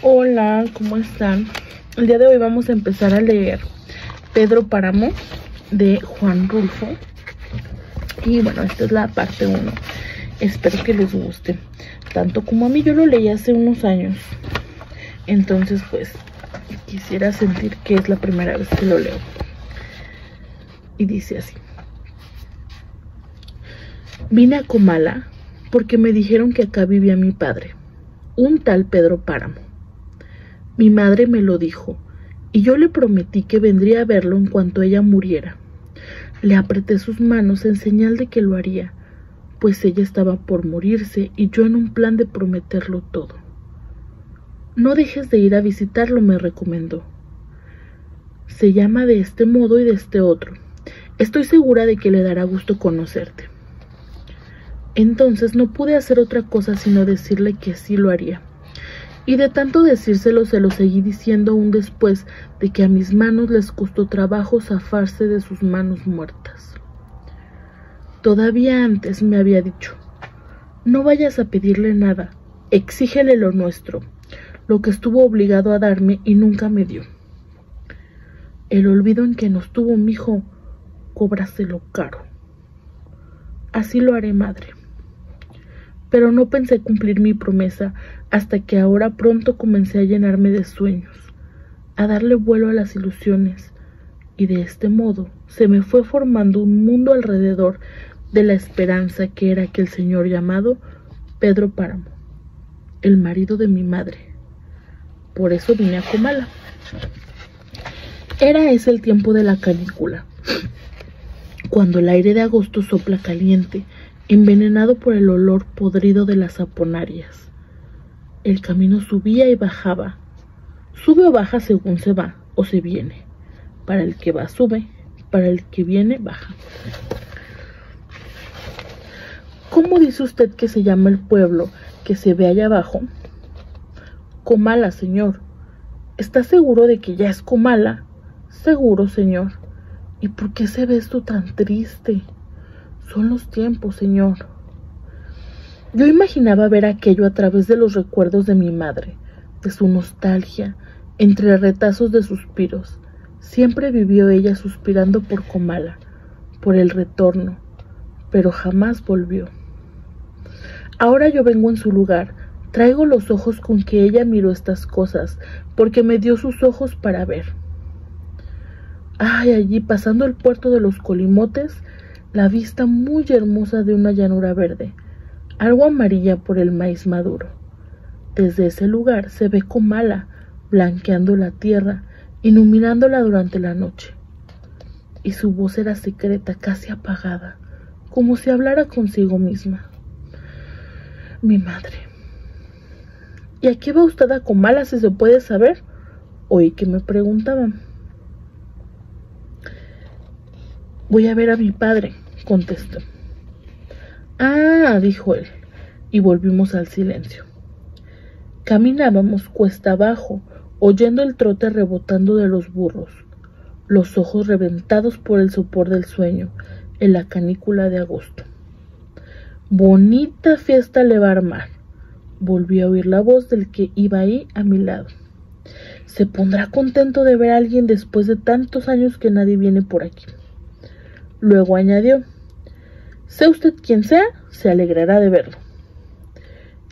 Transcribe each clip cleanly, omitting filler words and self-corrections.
Hola, ¿cómo están? El día de hoy vamos a empezar a leer Pedro Páramo de Juan Rulfo. Y bueno, esta es la parte 1. Espero que les guste, tanto como a mí. Yo lo leí hace unos años, entonces pues quisiera sentir que es la primera vez que lo leo. Y dice así: vine a Comala porque me dijeron que acá vivía mi padre, un tal Pedro Páramo. Mi madre me lo dijo, y yo le prometí que vendría a verlo en cuanto ella muriera. Le apreté sus manos en señal de que lo haría, pues ella estaba por morirse y yo en un plan de prometerlo todo. No dejes de ir a visitarlo, me recomendó. Se llama de este modo y de este otro. Estoy segura de que le dará gusto conocerte. Entonces no pude hacer otra cosa sino decirle que sí lo haría. Y de tanto decírselo se lo seguí diciendo aún después de que a mis manos les costó trabajo zafarse de sus manos muertas. Todavía antes me había dicho: no vayas a pedirle nada, exígele lo nuestro, lo que estuvo obligado a darme y nunca me dio. El olvido en que nos tuvo mi hijo, cóbraselo caro. Así lo haré, madre. Pero no pensé cumplir mi promesa hasta que ahora pronto comencé a llenarme de sueños, a darle vuelo a las ilusiones, y de este modo se me fue formando un mundo alrededor de la esperanza que era aquel señor llamado Pedro Páramo, el marido de mi madre. Por eso vine a Comala. Era ese el tiempo de la canícula, cuando el aire de agosto sopla caliente, envenenado por el olor podrido de las aponarias. El camino subía y bajaba. Sube o baja según se va o se viene. Para el que va sube, para el que viene baja. ¿Cómo dice usted que se llama el pueblo que se ve allá abajo? Comala, señor. ¿Está seguro de que ya es Comala? Seguro, señor. ¿Y por qué se ve esto tan triste? Son los tiempos, señor. Yo imaginaba ver aquello a través de los recuerdos de mi madre, de su nostalgia, entre retazos de suspiros. Siempre vivió ella suspirando por Comala, por el retorno, pero jamás volvió. Ahora yo vengo en su lugar, traigo los ojos con que ella miró estas cosas, porque me dio sus ojos para ver. Ay, allí, pasando el puerto de los Colimotes, la vista muy hermosa de una llanura verde, algo amarilla por el maíz maduro. Desde ese lugar se ve Comala, blanqueando la tierra, iluminándola durante la noche. Y su voz era secreta, casi apagada, como si hablara consigo misma. Mi madre. ¿Y a qué va usted a Comala, si se puede saber? Oí que me preguntaban. Voy a ver a mi padre, contestó. Ah, dijo él, y volvimos al silencio. Caminábamos cuesta abajo, oyendo el trote rebotando de los burros, los ojos reventados por el sopor del sueño, en la canícula de agosto. Bonita fiesta le va a armar, volví a oír la voz del que iba ahí a mi lado. Se pondrá contento de ver a alguien después de tantos años que nadie viene por aquí. Luego añadió: sea usted quien sea, se alegrará de verlo.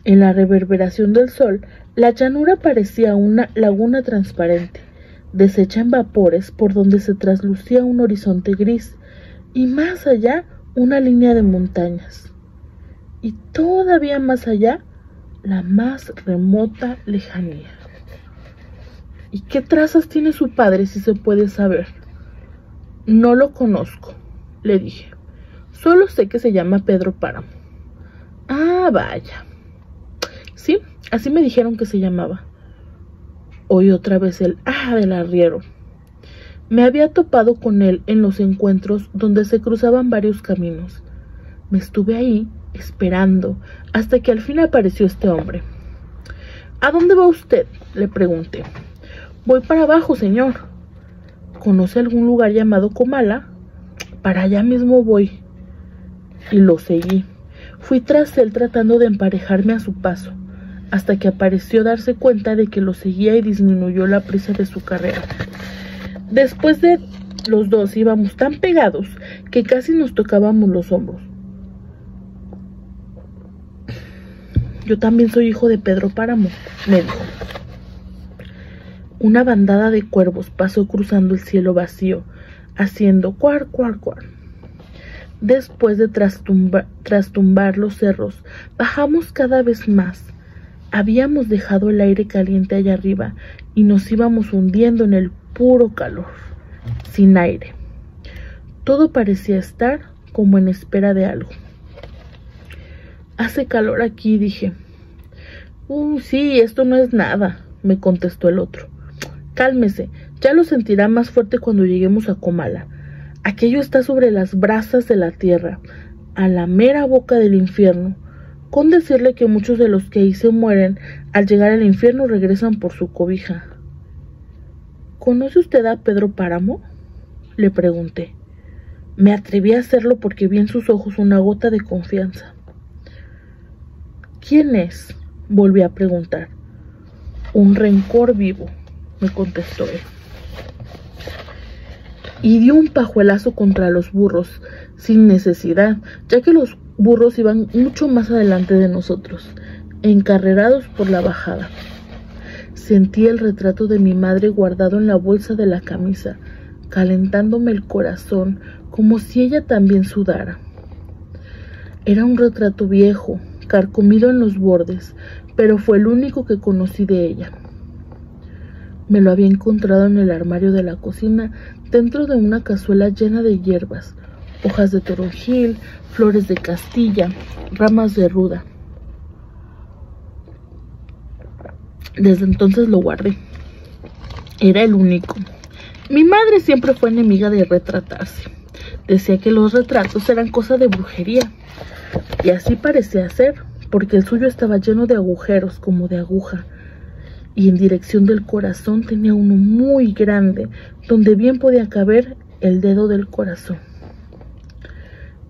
En la reverberación del sol, la llanura parecía una laguna transparente, deshecha en vapores por donde se traslucía un horizonte gris, y más allá una línea de montañas. Y todavía más allá, la más remota lejanía. ¿Y qué trazas tiene su padre, si se puede saber? No lo conozco, le dije. Solo sé que se llama Pedro Páramo. Ah, vaya. Sí, así me dijeron que se llamaba. Oí otra vez el del arriero. Me había topado con él en los encuentros donde se cruzaban varios caminos. Me estuve ahí esperando hasta que al fin apareció este hombre. ¿A dónde va usted?, le pregunté. Voy para abajo, señor. ¿Conoce algún lugar llamado Comala? Para allá mismo voy. Y lo seguí. Fui tras él tratando de emparejarme a su paso. hasta que pareció darse cuenta de que lo seguía y disminuyó la prisa de su carrera. Después de los dos íbamos tan pegados que casi nos tocábamos los hombros. Yo también soy hijo de Pedro Páramo, me dijo. Una bandada de cuervos pasó cruzando el cielo vacío, haciendo cuar, cuar, cuar. Después de trastumbar los cerros, bajamos cada vez más. Habíamos dejado el aire caliente allá arriba y nos íbamos hundiendo en el puro calor, sin aire. Todo parecía estar como en espera de algo. Hace calor aquí, dije. Sí, esto no es nada, me contestó el otro. Cálmese, ya lo sentirá más fuerte cuando lleguemos a Comala. Aquello está sobre las brasas de la tierra, a la mera boca del infierno. Con decirle que muchos de los que ahí se mueren, al llegar al infierno regresan por su cobija. ¿Conoce usted a Pedro Páramo?, le pregunté. Me atreví a hacerlo porque vi en sus ojos una gota de confianza. ¿Quién es?, volví a preguntar. Un rencor vivo, me contestó él. Y dio un pajuelazo contra los burros, sin necesidad, ya que los burros iban mucho más adelante de nosotros, encarrerados por la bajada. Sentí el retrato de mi madre guardado en la bolsa de la camisa, calentándome el corazón como si ella también sudara. Era un retrato viejo, carcomido en los bordes, pero fue el único que conocí de ella. Me lo había encontrado en el armario de la cocina, dentro de una cazuela llena de hierbas, hojas de toronjil, flores de castilla, ramas de ruda. Desde entonces lo guardé. Era el único. Mi madre siempre fue enemiga de retratarse. Decía que los retratos eran cosa de brujería. Y así parecía ser, porque el suyo estaba lleno de agujeros como de aguja. Y en dirección del corazón tenía uno muy grande, donde bien podía caber el dedo del corazón.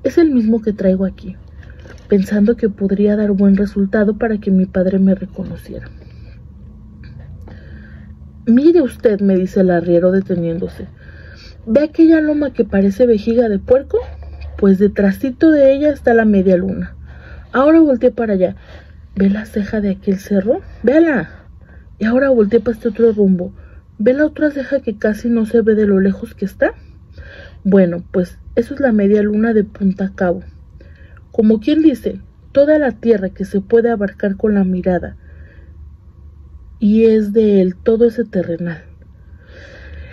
Es el mismo que traigo aquí, pensando que podría dar buen resultado para que mi padre me reconociera. Mire usted, me dice el arriero deteniéndose. ¿Ve aquella loma que parece vejiga de puerco? Pues detrásito de ella está la media luna. Ahora volteé para allá. ¿Ve la ceja de aquel cerro? ¡Véala! Y ahora volteé para este otro rumbo. ¿Ve la otra ceja que casi no se ve de lo lejos que está? Bueno, pues eso es la media luna de Punta Cabo. Como quien dice, toda la tierra que se puede abarcar con la mirada. Y es de él todo ese terrenal.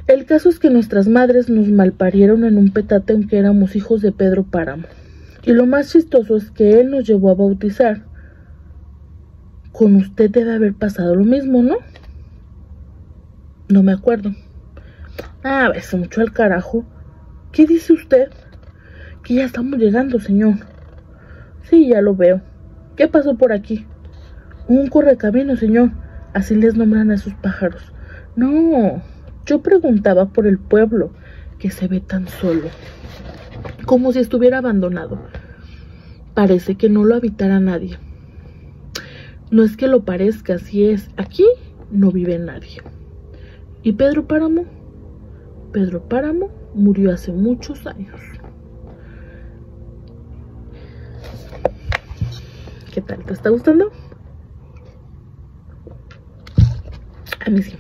El caso es que nuestras madres nos malparieron en un petate aunque éramos hijos de Pedro Páramo. Y lo más chistoso es que él nos llevó a bautizar. Con usted debe haber pasado lo mismo, ¿no? No me acuerdo. Vese mucho al carajo. ¿Qué dice usted? Que ya estamos llegando, señor. Sí, ya lo veo. ¿Qué pasó por aquí? Un correcamino, señor. Así les nombran a esos pájaros. No, yo preguntaba por el pueblo, que se ve tan solo, como si estuviera abandonado. Parece que no lo habitara nadie. No es que lo parezca, así es. Aquí no vive nadie. ¿Y Pedro Páramo? Pedro Páramo murió hace muchos años. ¿Qué tal? ¿Te está gustando? A mí sí.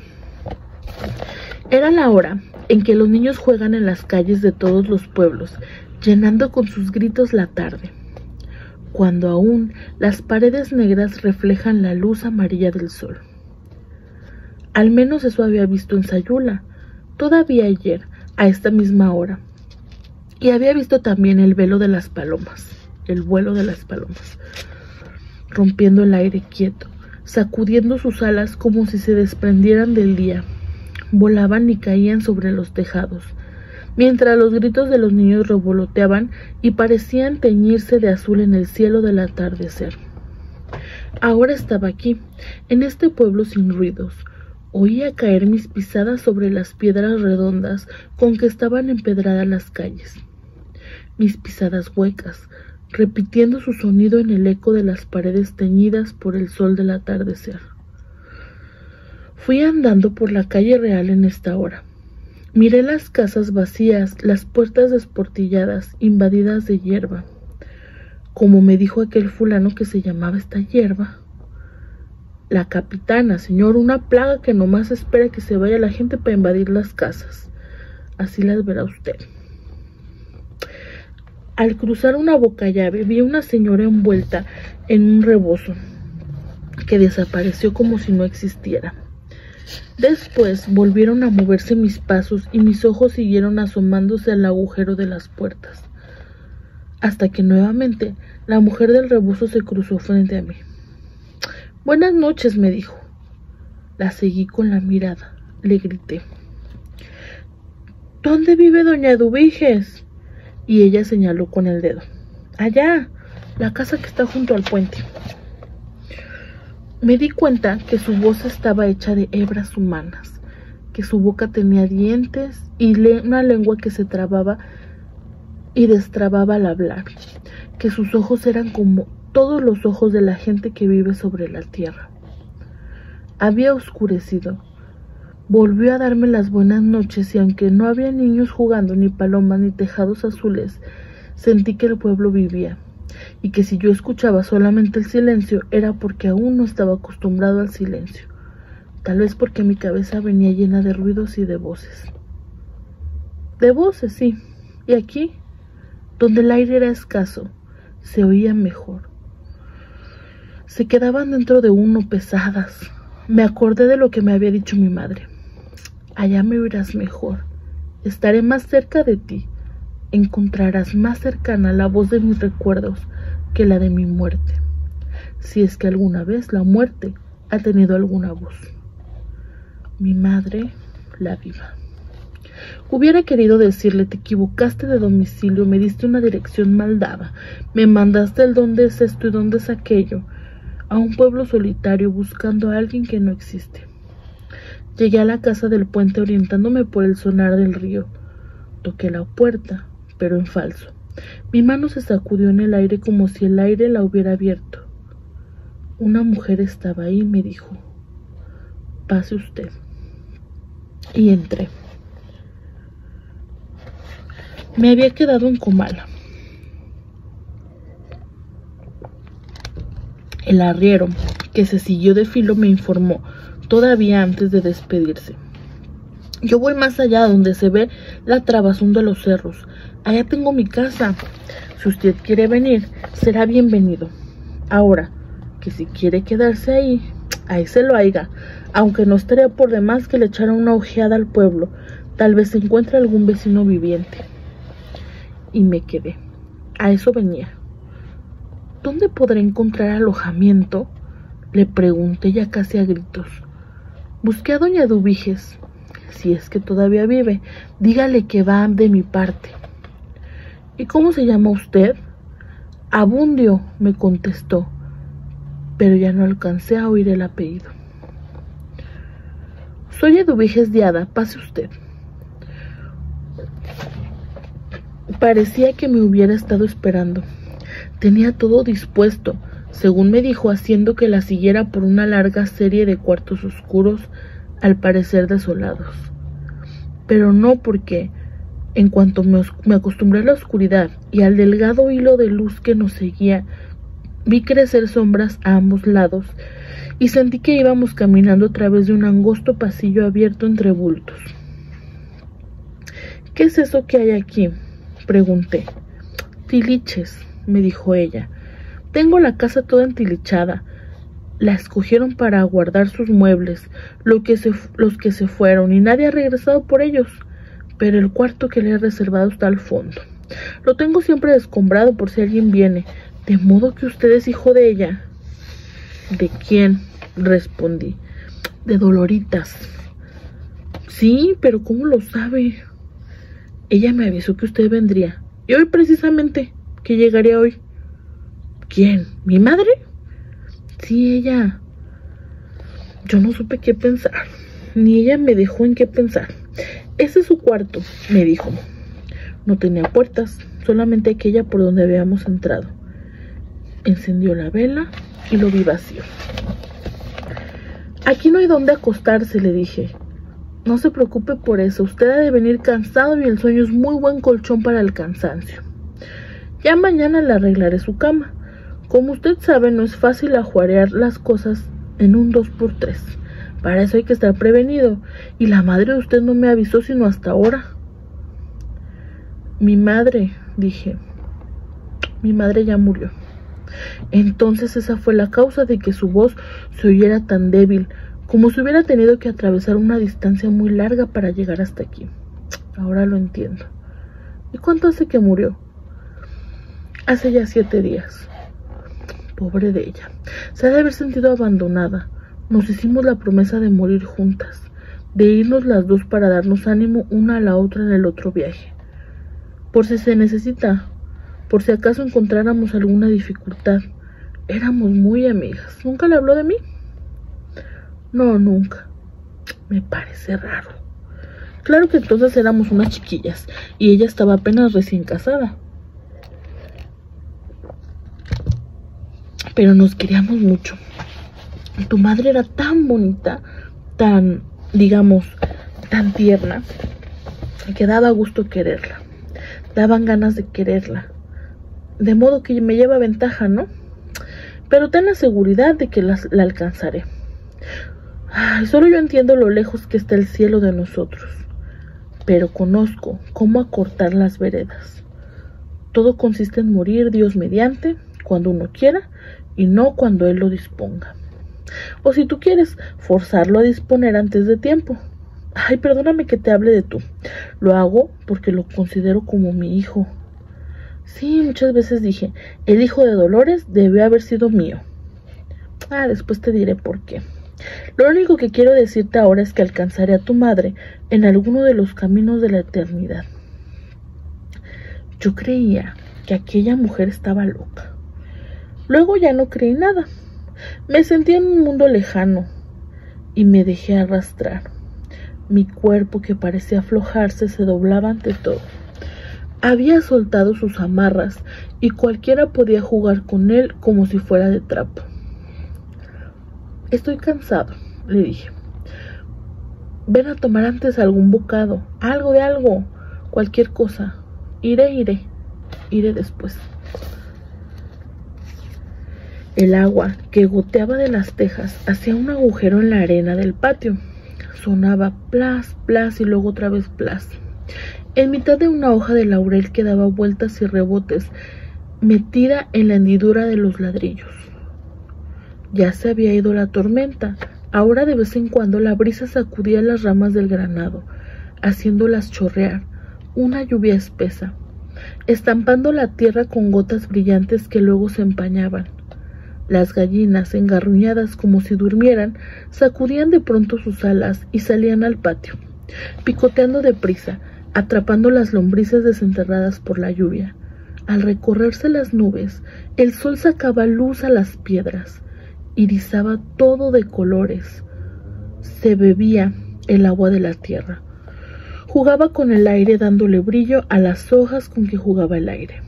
Era la hora en que los niños juegan en las calles de todos los pueblos, llenando con sus gritos la tarde, cuando aún las paredes negras reflejan la luz amarilla del sol. Al menos eso había visto en Sayula, todavía ayer, a esta misma hora. Y había visto también el vuelo de las palomas, rompiendo el aire quieto, sacudiendo sus alas como si se desprendieran del día. Volaban y caían sobre los tejados, mientras los gritos de los niños revoloteaban y parecían teñirse de azul en el cielo del atardecer. Ahora estaba aquí, en este pueblo sin ruidos. Oía caer mis pisadas sobre las piedras redondas con que estaban empedradas las calles. Mis pisadas huecas, repitiendo su sonido en el eco de las paredes teñidas por el sol del atardecer. Fui andando por la calle real en esta hora. Miré las casas vacías, las puertas desportilladas, invadidas de hierba. Como me dijo aquel fulano que se llamaba esta hierba, la capitana, señor, una plaga que nomás espera que se vaya la gente para invadir las casas. Así las verá usted. Al cruzar una bocallave vi a una señora envuelta en un rebozo que desapareció como si no existiera. Después volvieron a moverse mis pasos y mis ojos siguieron asomándose al agujero de las puertas, hasta que nuevamente la mujer del rebozo se cruzó frente a mí. «Buenas noches», me dijo. La seguí con la mirada. Le grité: «¿Dónde vive doña Eduviges?». Y ella señaló con el dedo: «Allá, la casa que está junto al puente». Me di cuenta que su voz estaba hecha de hebras humanas, que su boca tenía dientes y una lengua que se trababa y destrababa al hablar, que sus ojos eran como todos los ojos de la gente que vive sobre la tierra. Había oscurecido. Volvió a darme las buenas noches y aunque no había niños jugando, ni palomas, ni tejados azules, sentí que el pueblo vivía, y que si yo escuchaba solamente el silencio era porque aún no estaba acostumbrado al silencio, tal vez porque mi cabeza venía llena de ruidos y de voces. De voces, sí, y aquí, donde el aire era escaso, se oía mejor. Se quedaban dentro de uno pesadas. Me acordé de lo que me había dicho mi madre: «Allá me oirás mejor, estaré más cerca de ti, encontrarás más cercana la voz de mis recuerdos que la de mi muerte, si es que alguna vez la muerte ha tenido alguna voz». Mi madre, la viva. Hubiera querido decirle: «Te equivocaste de domicilio, me diste una dirección mal dada, me mandaste el dónde es esto y dónde es aquello, a un pueblo solitario buscando a alguien que no existe». Llegué a la casa del puente orientándome por el sonar del río. Toqué la puerta, pero en falso. Mi mano se sacudió en el aire como si el aire la hubiera abierto. Una mujer estaba ahí y me dijo: «Pase usted». Y entré. Me había quedado en Comala. El arriero, que se siguió de filo, me informó todavía antes de despedirse: «Yo voy más allá, donde se ve la trabazón de los cerros. Allá tengo mi casa. Si usted quiere venir, será bienvenido. Ahora, que si quiere quedarse ahí se lo haiga, aunque no estaría por demás que le echara una ojeada al pueblo. Tal vez se encuentre algún vecino viviente». Y me quedé. A eso venía. «¿Dónde podré encontrar alojamiento?», le pregunté ya casi a gritos. «Busqué a doña Eduviges. Si es que todavía vive, dígale que va de mi parte». «¿Y cómo se llama usted?». «Abundio», me contestó, pero ya no alcancé a oír el apellido. «Soy Eduviges de Ada, pase usted». Parecía que me hubiera estado esperando. Tenía todo dispuesto, según me dijo, haciendo que la siguiera por una larga serie de cuartos oscuros, al parecer desolados. Pero no, porque en cuanto me acostumbré a la oscuridad y al delgado hilo de luz que nos seguía, vi crecer sombras a ambos lados y sentí que íbamos caminando a través de un angosto pasillo abierto entre bultos. «¿Qué es eso que hay aquí?», pregunté. «Tiliches», me dijo ella. «Tengo la casa toda entilichada. La escogieron para guardar sus muebles, los que se fueron, y nadie ha regresado por ellos. Pero el cuarto que le he reservado está al fondo. Lo tengo siempre descombrado por si alguien viene. ¿De modo que usted es hijo de ella?». «¿De quién?», respondí. «De Doloritas». «Sí, pero ¿cómo lo sabe?». «Ella me avisó que usted vendría. Y hoy precisamente, que llegaría hoy». «¿Quién? ¿Mi madre?». «Sí, ella». Yo no supe qué pensar, ni ella me dejó en qué pensar. «Ese es su cuarto», me dijo. No tenía puertas, solamente aquella por donde habíamos entrado. Encendió la vela y lo vi vacío. Aquí no hay dónde acostarse, le dije. No se preocupe por eso, usted ha de venir cansado y el sueño es muy buen colchón para el cansancio. Ya mañana le arreglaré su cama. Como usted sabe, no es fácil ajuarear las cosas en un 2x3. Para eso hay que estar prevenido, y la madre de usted no me avisó sino hasta ahora. Mi madre, dije, mi madre ya murió. Entonces esa fue la causa de que su voz se oyera tan débil, como si hubiera tenido que atravesar una distancia muy larga para llegar hasta aquí. Ahora lo entiendo. ¿Y cuánto hace que murió? Hace ya 7 días. Pobre de ella. Se ha de haber sentido abandonada. Nos hicimos la promesa de morir juntas, de irnos las dos para darnos ánimo una a la otra en el otro viaje. Por si se necesita, por si acaso encontráramos alguna dificultad. Éramos muy amigas. ¿Nunca le habló de mí? No, nunca. Me parece raro. Claro que entonces éramos unas chiquillas y ella estaba apenas recién casada. Pero nos queríamos mucho. Tu madre era tan bonita, tan, digamos, tan tierna, que daba gusto quererla. Daban ganas de quererla. De modo que me lleva ventaja, ¿no? Pero ten la seguridad de que la alcanzaré. Ay, solo yo entiendo lo lejos que está el cielo de nosotros. Pero conozco cómo acortar las veredas. Todo consiste en morir Dios mediante, cuando uno quiera, y no cuando Él lo disponga. O si tú quieres, forzarlo a disponer antes de tiempo. Ay, perdóname que te hable de tú. Lo hago porque lo considero como mi hijo. Sí, muchas veces dije, el hijo de Dolores debió haber sido mío. Después te diré por qué. Lo único que quiero decirte ahora es que alcanzaré a tu madre en alguno de los caminos de la eternidad. Yo creía que aquella mujer estaba loca. Luego ya no creí nada. Me sentí en un mundo lejano y me dejé arrastrar. Mi cuerpo, que parecía aflojarse, se doblaba ante todo. Había soltado sus amarras y cualquiera podía jugar con él como si fuera de trapo. Estoy cansado, le dije. Ven a tomar antes algún bocado, algo, cualquier cosa. Iré después. El agua que goteaba de las tejas hacía un agujero en la arena del patio. Sonaba plas, plas y luego otra vez plas. En mitad de una hoja de laurel que daba vueltas y rebotes, metida en la hendidura de los ladrillos. Ya se había ido la tormenta. Ahora de vez en cuando la brisa sacudía las ramas del granado, haciéndolas chorrear, una lluvia espesa, estampando la tierra con gotas brillantes que luego se empañaban. Las gallinas, engarruñadas como si durmieran, sacudían de pronto sus alas y salían al patio, picoteando deprisa, atrapando las lombrices desenterradas por la lluvia. Al recorrerse las nubes, el sol sacaba luz a las piedras, irisaba todo de colores. Se bebía el agua de la tierra. Jugaba con el aire dándole brillo a las hojas con que jugaba el aire.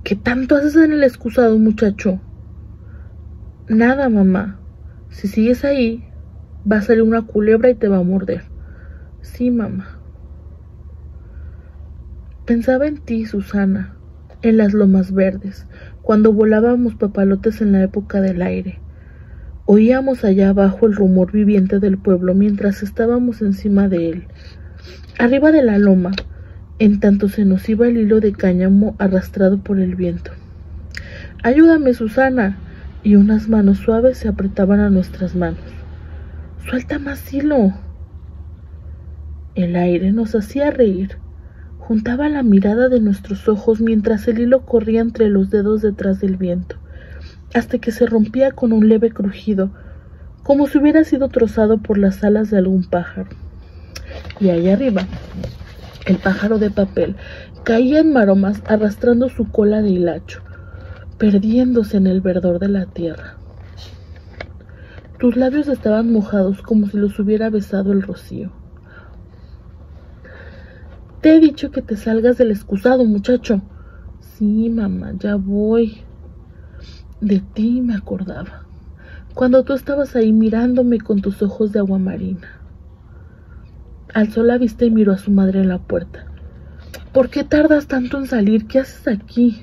¿Qué tanto haces en el excusado, muchacho? Nada, mamá. Si sigues ahí, va a salir una culebra y te va a morder. Sí, mamá. Pensaba en ti, Susana, en las lomas verdes, cuando volábamos papalotes en la época del aire. Oíamos allá abajo el rumor viviente del pueblo mientras estábamos encima de él. Arriba de la loma, en tanto se nos iba el hilo de cáñamo arrastrado por el viento. «Ayúdame, Susana», y unas manos suaves se apretaban a nuestras manos. «Suelta más hilo». El aire nos hacía reír. Juntaba la mirada de nuestros ojos mientras el hilo corría entre los dedos detrás del viento, hasta que se rompía con un leve crujido, como si hubiera sido trozado por las alas de algún pájaro. Y allá arriba, el pájaro de papel caía en maromas arrastrando su cola de hilacho, perdiéndose en el verdor de la tierra. Tus labios estaban mojados como si los hubiera besado el rocío. Te he dicho que te salgas del excusado, muchacho. Sí, mamá, ya voy. De ti me acordaba, cuando tú estabas ahí mirándome con tus ojos de agua marina. Alzó la vista y miró a su madre en la puerta. ¿Por qué tardas tanto en salir? ¿Qué haces aquí?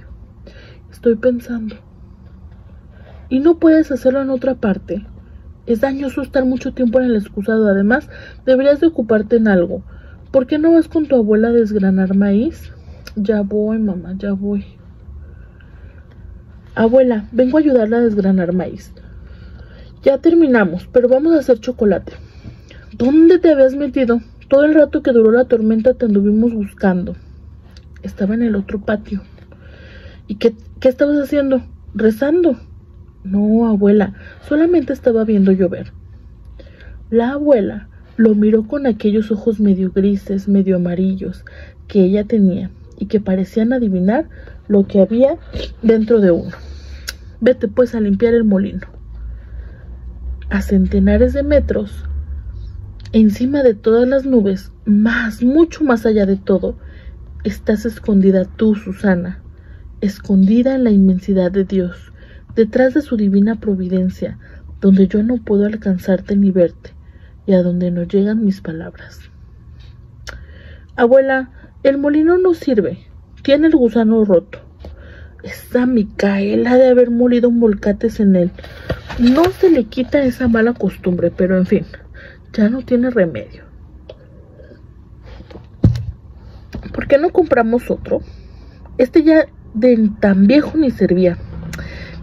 Estoy pensando. ¿Y no puedes hacerlo en otra parte? Es dañoso estar mucho tiempo en el excusado. Además, deberías de ocuparte en algo. ¿Por qué no vas con tu abuela a desgranar maíz? Ya voy, mamá, ya voy. Abuela, vengo a ayudarla a desgranar maíz. Ya terminamos, pero vamos a hacer chocolate. ¿Dónde te habías metido? Todo el rato que duró la tormenta te anduvimos buscando. Estaba en el otro patio. ¿Y qué estabas haciendo? ¿Rezando? No, abuela, solamente estaba viendo llover. La abuela lo miró con aquellos ojos medio grises, medio amarillos que ella tenía y que parecían adivinar lo que había dentro de uno. Vete pues a limpiar el molino. A centenares de metros, encima de todas las nubes, mucho más allá de todo, estás escondida tú, Susana, escondida en la inmensidad de Dios, detrás de su divina providencia, donde yo no puedo alcanzarte ni verte, y a donde no llegan mis palabras. Abuela, el molino no sirve, tiene el gusano roto. Esa Micaela de haber molido molcates en él. No se le quita esa mala costumbre, pero en fin, ya no tiene remedio. ¿Por qué no compramos otro? Este ya de tan viejo ni servía.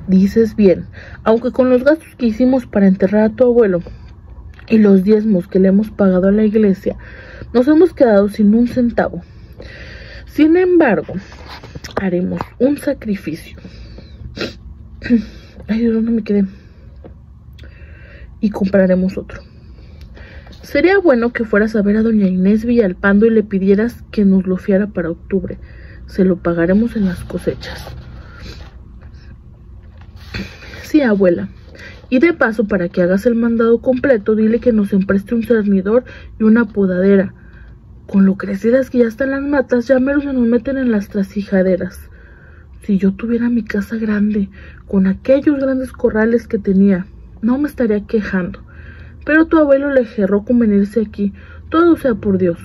Dices bien, aunque con los gastos que hicimos para enterrar a tu abuelo y los diezmos que le hemos pagado a la iglesia, nos hemos quedado sin un centavo. Sin embargo, haremos un sacrificio. Ay, Dios, no me quedé. Y compraremos otro. Sería bueno que fueras a ver a doña Inés Villalpando y le pidieras que nos lo fiara para octubre. Se lo pagaremos en las cosechas. Sí, abuela. Y de paso, para que hagas el mandado completo, dile que nos empreste un cernidor y una podadera. Con lo crecidas que ya están las matas, ya mero se nos meten en las trasijaderas. Si yo tuviera mi casa grande, con aquellos grandes corrales que tenía, no me estaría quejando. Pero tu abuelo le gerró con venirse aquí. Todo sea por Dios.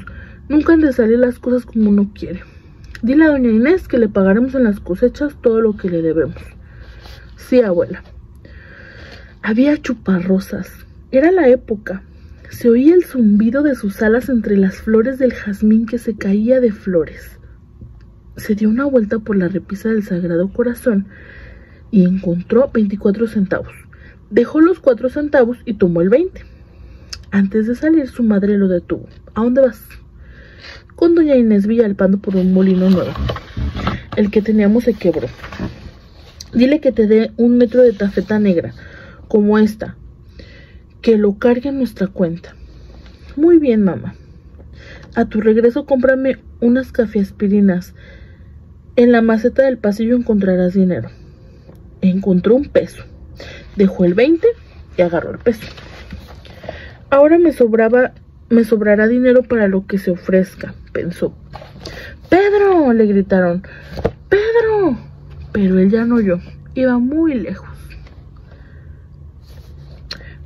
Nunca han de salir las cosas como uno quiere. Dile a doña Inés que le pagaremos en las cosechas todo lo que le debemos. Sí, abuela. Había chuparrosas. Era la época. Se oía el zumbido de sus alas entre las flores del jazmín que se caía de flores. Se dio una vuelta por la repisa del Sagrado Corazón y encontró 24 centavos. Dejó los 4 centavos y tomó el 20. Antes de salir, su madre lo detuvo. ¿A dónde vas? Con doña Inés Villalpando por un molino nuevo. El que teníamos se quebró. Dile que te dé 1 metro de tafeta negra, como esta, que lo cargue en nuestra cuenta. Muy bien, mamá. A tu regreso cómprame unas cafeaspirinas. En la maceta del pasillo encontrarás dinero. Encontró 1 peso. Dejó el 20 y agarró el peso. Ahora me sobrará dinero para lo que se ofrezca, pensó. ¡Pedro!, le gritaron. ¡Pedro! Pero él ya no oyó. Iba muy lejos.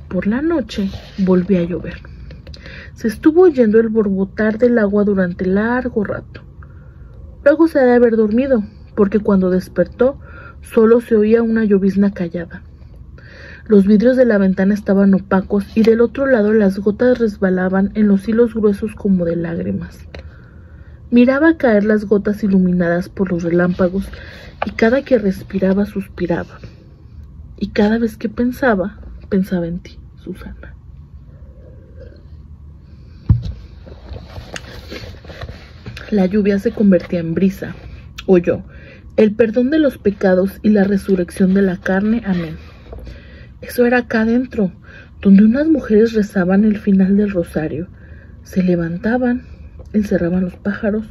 Por la noche volvió a llover. Se estuvo oyendo el borbotar del agua durante largo rato. Luego se ha de haber dormido, porque cuando despertó solo se oía una llovizna callada. Los vidrios de la ventana estaban opacos y del otro lado las gotas resbalaban en los hilos gruesos como de lágrimas. Miraba caer las gotas iluminadas por los relámpagos y cada que respiraba suspiraba. Y cada vez que pensaba en ti, Susana. La lluvia se convertía en brisa. Oyó: el perdón de los pecados y la resurrección de la carne. Amén. Eso era acá adentro, donde unas mujeres rezaban el final del rosario. Se levantaban, encerraban los pájaros,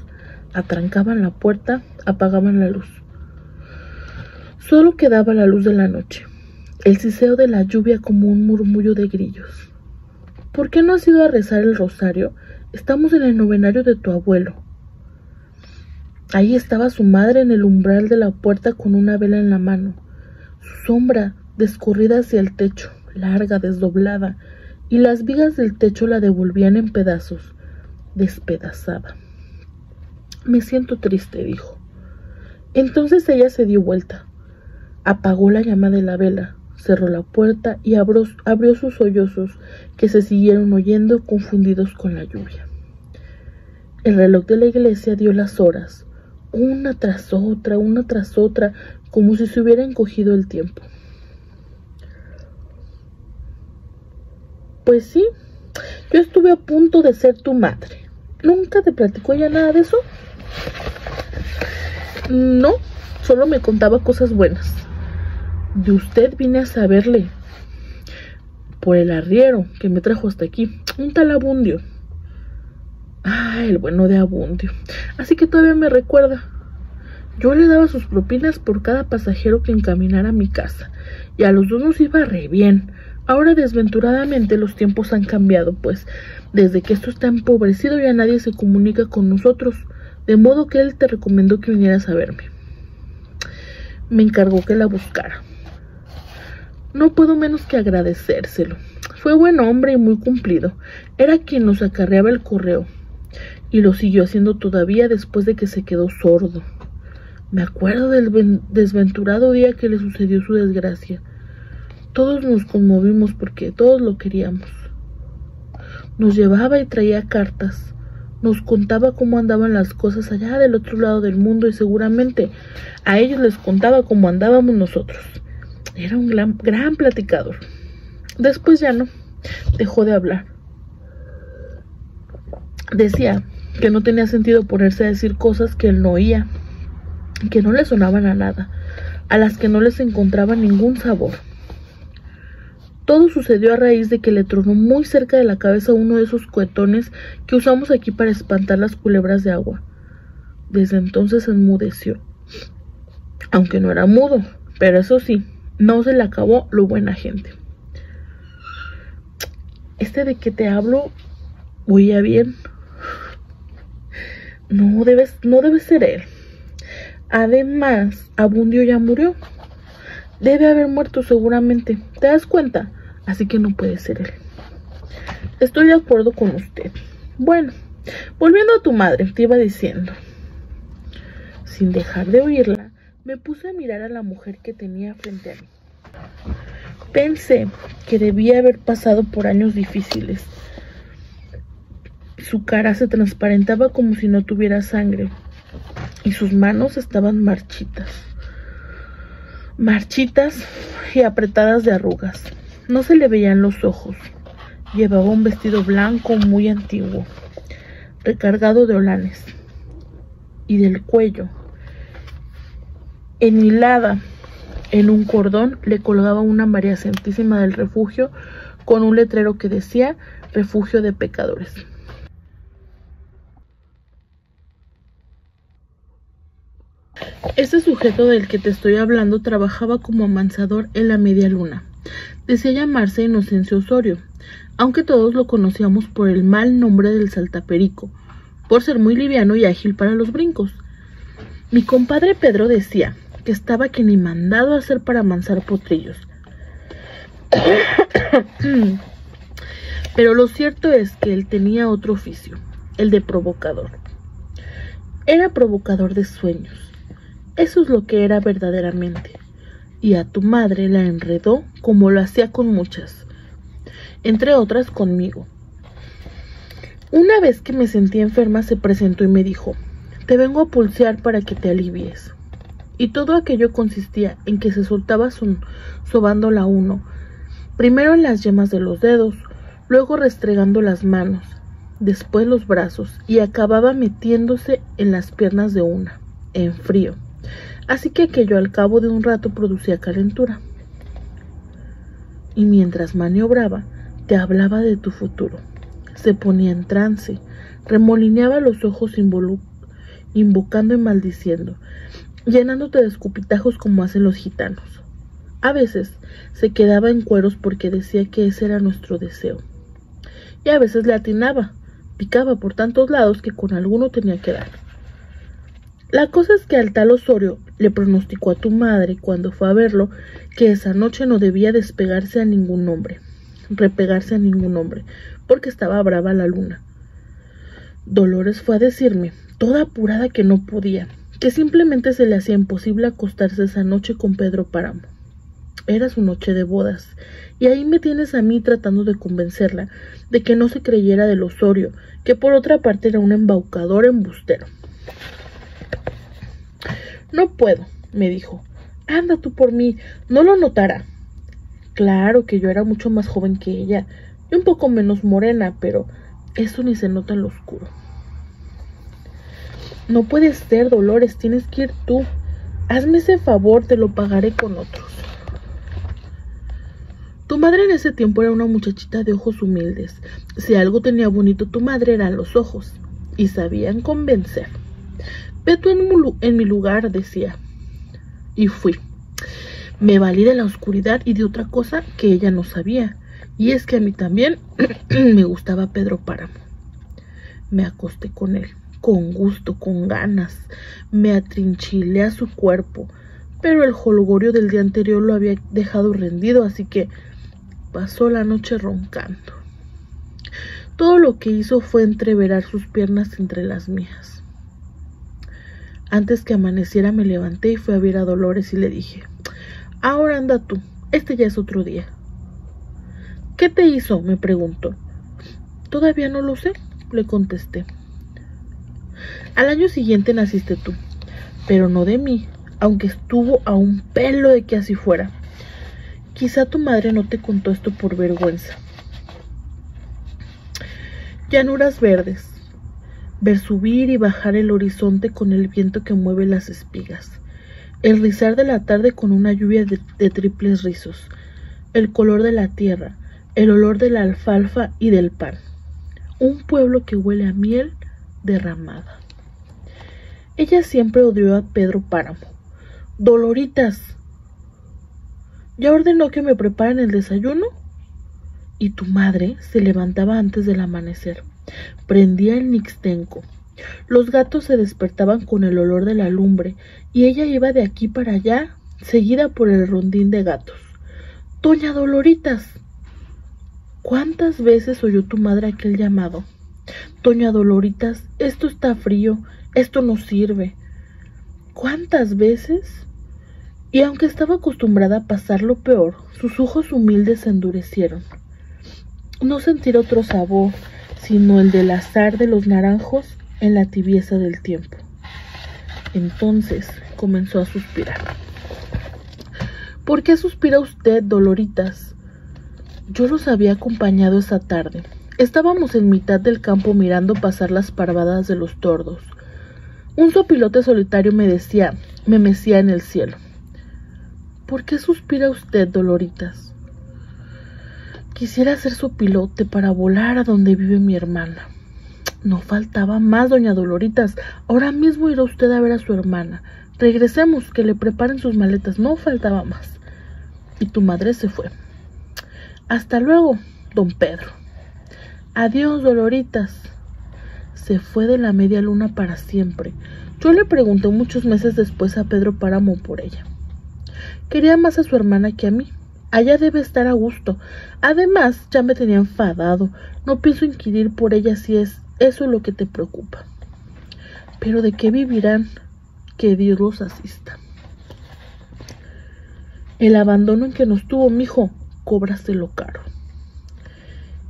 atrancaban la puerta, apagaban la luz. Solo quedaba la luz de la noche, el siseo de la lluvia como un murmullo de grillos. ¿Por qué no has ido a rezar el rosario? Estamos en el novenario de tu abuelo. Ahí estaba su madre en el umbral de la puerta con una vela en la mano, su sombra descorrida hacia el techo, larga, desdoblada, y las vigas del techo la devolvían en pedazos, despedazada. «Me siento triste», dijo. Entonces ella se dio vuelta, apagó la llama de la vela, cerró la puerta y abrió sus sollozos, que se siguieron oyendo confundidos con la lluvia. El reloj de la iglesia dio las horas, una tras otra, como si se hubiera encogido el tiempo. «Pues sí, yo estuve a punto de ser tu madre. ¿Nunca te platicó ella nada de eso?» «No, solo me contaba cosas buenas. De usted vine a saberle por el arriero que me trajo hasta aquí, un tal Abundio». «Ah, el bueno de Abundio. Así que todavía me recuerda. Yo le daba sus propinas por cada pasajero que encaminara a mi casa, y a los dos nos iba re bien. Ahora, desventuradamente, los tiempos han cambiado, pues desde que esto está empobrecido ya nadie se comunica con nosotros, de modo que él te recomendó que vinieras a verme. Me encargó que la buscara. No puedo menos que agradecérselo. Fue buen hombre y muy cumplido. Era quien nos acarreaba el correo, y lo siguió haciendo todavía después de que se quedó sordo. Me acuerdo del desventurado día que le sucedió su desgracia. Todos nos conmovimos porque todos lo queríamos. Nos llevaba y traía cartas. Nos contaba cómo andaban las cosas allá del otro lado del mundo, y seguramente a ellos les contaba cómo andábamos nosotros. Era un gran platicador. Después ya no, dejó de hablar. Decía que no tenía sentido ponerse a decir cosas que él no oía, que no le sonaban a nada, a las que no les encontraba ningún sabor. Todo sucedió a raíz de que le tronó muy cerca de la cabeza uno de esos cohetones que usamos aquí para espantar las culebras de agua. Desde entonces enmudeció. Aunque no era mudo, pero eso sí, no se le acabó lo buena gente. ¿De que te hablo oía bien? No debe ser él. Además, Abundio ya murió. Debe haber muerto seguramente. ¿Te das cuenta? Así que no puede ser él. Estoy de acuerdo con usted. Bueno, volviendo a tu madre, te iba diciendo. Sin dejar de oírla, me puse a mirar a la mujer que tenía frente a mí. Pensé que debía haber pasado por años difíciles. Su cara se transparentaba como si no tuviera sangre, y sus manos estaban marchitas y apretadas de arrugas. No se le veían los ojos. Llevaba un vestido blanco muy antiguo, recargado de holanes, y del cuello, enhilada en un cordón, le colgaba una María Santísima del Refugio con un letrero que decía «Refugio de pecadores». Ese sujeto del que te estoy hablando trabajaba como amansador en la Media Luna. Decía llamarse Inocencio Osorio, aunque todos lo conocíamos por el mal nombre del Saltaperico, por ser muy liviano y ágil para los brincos. Mi compadre Pedro decía que estaba que ni mandado a hacer para amansar potrillos. Pero lo cierto es que él tenía otro oficio, el de provocador. Era provocador de sueños. Eso es lo que era verdaderamente. Y a tu madre la enredó como lo hacía con muchas, entre otras conmigo. Una vez que me sentí enferma se presentó y me dijo: «Te vengo a pulsear para que te alivies». Y todo aquello consistía en que se soltaba sobándola a uno, primero en las yemas de los dedos, luego restregando las manos, después los brazos, y acababa metiéndose en las piernas de una, en frío. Así que aquello al cabo de un rato producía calentura. Y mientras maniobraba, te hablaba de tu futuro. Se ponía en trance, remolineaba los ojos invocando y maldiciendo, llenándote de escupitajos como hacen los gitanos. A veces se quedaba en cueros porque decía que ese era nuestro deseo. Y a veces le atinaba, picaba por tantos lados que con alguno tenía que dar. La cosa es que al tal Osorio le pronosticó a tu madre cuando fue a verlo que esa noche no debía despegarse a ningún hombre, repegarse a ningún hombre, porque estaba brava la luna. Dolores fue a decirme, toda apurada, que no podía, que simplemente se le hacía imposible acostarse esa noche con Pedro Páramo. Era su noche de bodas, y ahí me tienes a mí tratando de convencerla de que no se creyera del Osorio, que por otra parte era un embaucador embustero. No puedo, me dijo. Anda tú por mí, no lo notará. Claro que yo era mucho más joven que ella, y un poco menos morena, pero eso ni se nota en lo oscuro. No puedes ser, Dolores, tienes que ir tú. Hazme ese favor, te lo pagaré con otros. Tu madre en ese tiempo era una muchachita de ojos humildes. Si algo tenía bonito tu madre eran los ojos, y sabían convencer. Ve tú en mi lugar, decía. Y fui. Me valí de la oscuridad y de otra cosa que ella no sabía, y es que a mí también me gustaba Pedro Páramo. Me acosté con él, con gusto, con ganas. Me atrinchilé a su cuerpo, pero el jolgorio del día anterior lo había dejado rendido, así que pasó la noche roncando. Todo lo que hizo fue entreverar sus piernas entre las mías. Antes que amaneciera me levanté y fui a ver a Dolores y le dije, ahora anda tú, este ya es otro día. ¿Qué te hizo?, me preguntó. Todavía no lo sé, le contesté. Al año siguiente naciste tú, pero no de mí, aunque estuvo a un pelo de que así fuera. Quizá tu madre no te contó esto por vergüenza. Llanuras verdes, ver subir y bajar el horizonte con el viento que mueve las espigas, el rizar de la tarde con una lluvia de triples rizos, el color de la tierra, el olor de la alfalfa y del pan, un pueblo que huele a miel derramada. Ella siempre odió a Pedro Páramo. Doloritas, ¿ya ordenó que me preparen el desayuno? Y tu madre se levantaba antes del amanecer, prendía el nixtenco. Los gatos se despertaban con el olor de la lumbre y ella iba de aquí para allá, seguida por el rondín de gatos. ¡Doña Doloritas! ¿Cuántas veces oyó tu madre aquel llamado? Doña Doloritas, esto está frío, esto no sirve. ¿Cuántas veces? Y aunque estaba acostumbrada a pasar lo peor, sus ojos humildes se endurecieron. No sentir otro sabor, sino el del azar de los naranjos en la tibieza del tiempo. Entonces comenzó a suspirar. ¿Por qué suspira usted, Doloritas? Yo los había acompañado esa tarde. Estábamos en mitad del campo mirando pasar las parvadas de los tordos. Un sopilote solitario me mecía en el cielo. ¿Por qué suspira usted, Doloritas? Quisiera ser sopilote para volar a donde vive mi hermana. No faltaba más, doña Doloritas. Ahora mismo irá usted a ver a su hermana. Regresemos, que le preparen sus maletas. No faltaba más. Y tu madre se fue. Hasta luego, don Pedro. Adiós, Doloritas. Se fue de la media luna para siempre. Yo le pregunté muchos meses después a Pedro Páramo por ella. Quería más a su hermana que a mí. Allá debe estar a gusto. Además, ya me tenía enfadado. No pienso inquirir por ella si es eso lo que te preocupa. Pero ¿de qué vivirán? Que Dios los asista. El abandono en que nos tuvo, mijo, cóbraselo caro.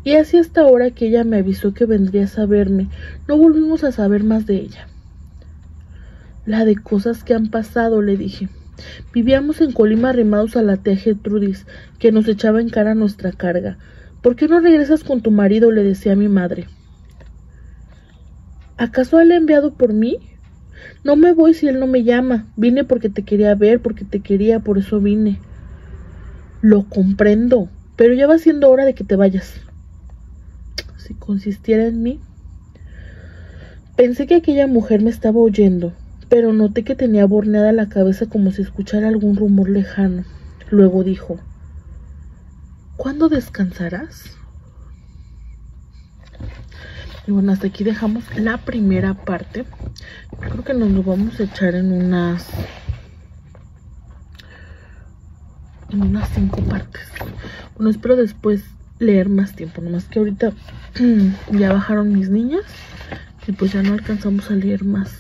Y así hasta ahora que ella me avisó que vendrías a verme, no volvimos a saber más de ella. La de cosas que han pasado, le dije. Vivíamos en Colima arrimados a la tía Gertrudis, que nos echaba en cara nuestra carga. ¿Por qué no regresas con tu marido?, le decía a mi madre. ¿Acaso él ha enviado por mí? No me voy si él no me llama. Vine porque te quería ver, porque te quería, por eso vine. Lo comprendo, pero ya va siendo hora de que te vayas. Si consistiera en mí. Pensé que aquella mujer me estaba oyendo, pero noté que tenía borneada la cabeza como si escuchara algún rumor lejano. Luego dijo, ¿cuándo descansarás? Y bueno, hasta aquí dejamos la primera parte. Creo que nos lo vamos a echar en unas 5 partes. Bueno, espero después leer más tiempo, nomás que ahorita ya bajaron mis niñas y pues ya no alcanzamos a leer más.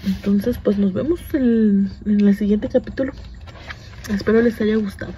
Entonces pues nos vemos en el siguiente capítulo. Espero les haya gustado.